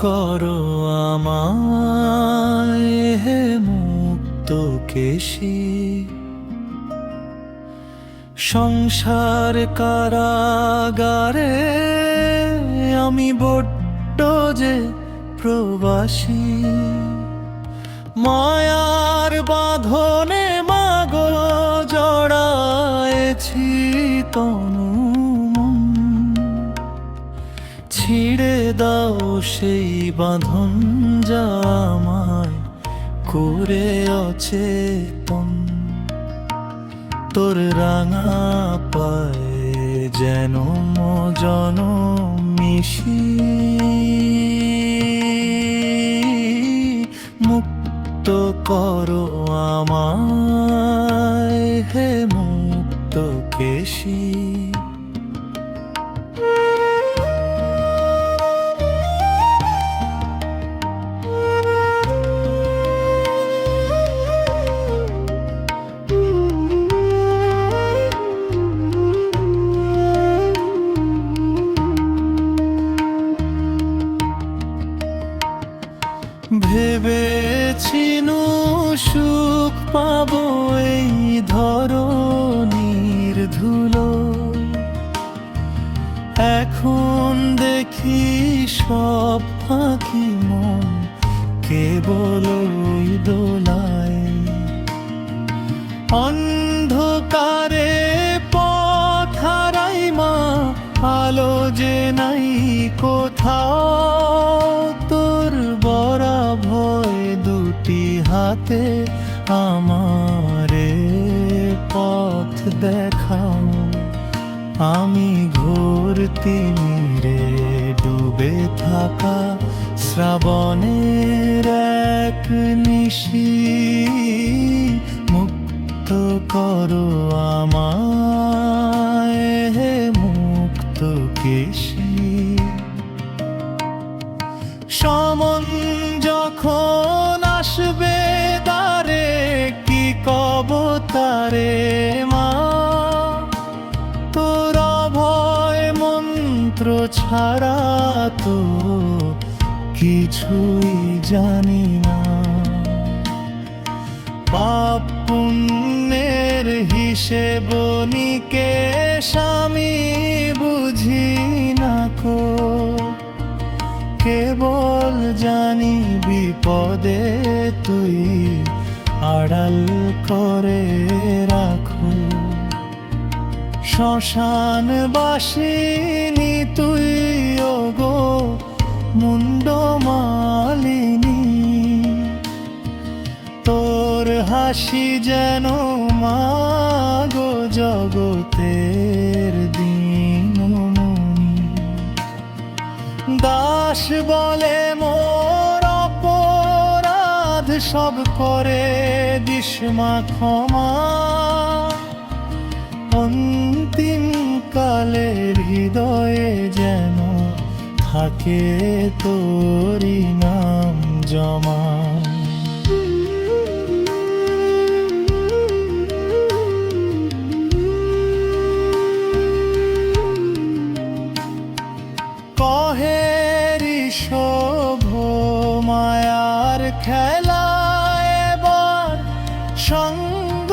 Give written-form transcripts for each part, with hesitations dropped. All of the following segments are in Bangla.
করো আমায় হে মুক্ত কেশী। সংসার কারাগারে আমি বড্ড যে প্রবাসী। মায়ার বাঁধনে মাগো জড়ায়েছি তনু মন। ছিঁড়ে দাও সেই বাঁধন যা আমায় করে অচেতন। তোর রাঙা পায়ে যেন জনম মিশি। মুক্ত করো আমায় হে মুক্ত কেশী। ভেবেছিনু সুখ পাবো এই ধরনীর ধুলো। এখন দেখি সব ফাঁকি মন কেবল ওই দোলায়। অন্ধকারে পথ হারাই মা, আলো যে নাই কোথাও। তোর বরা ভয় দুটি হাতে আমারে পথ দেখাও। আমি ঘোর তিমিরে ডুবে থাকা শ্রাবণের এক নিশি। মুক্ত করো আমায় হে মুক্ত কেশী। সমন যখন আসবে তারে কি কব তারে মা। তোর অভয় মন্ত্র ছাড়া তো কিছুই জানি না। পাপ পুণ্যের হিসেব নিকেশ আমি বুঝি না কো। কেবল জানি বিপদে তুই আড়াল করে রাখো। শ্মশান বাসিনী তুই ওগো মুন্ড মালিনী। তোর হাসি যেন মাগো জগতের দিনমণি। দাস বলে মোর অপরাধ সব করে দিস মা ক্ষমা। অন্তিম কালের হৃদয়ে যেন থাকে তোরি নাম জমা। কহেরি শোভ মায়ার খেলা এবার সঙ্গ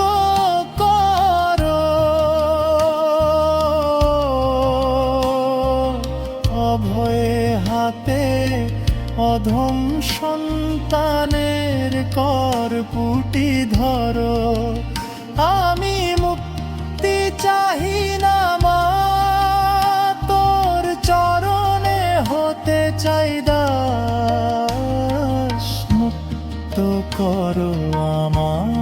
করো। অভয়ে হাতে অধম সন্তানের করপুটি ধরো। আমি মুক্তি চাহি না মা, তোর চরণে হতে চাই দাস। মুক্ত করো আমায়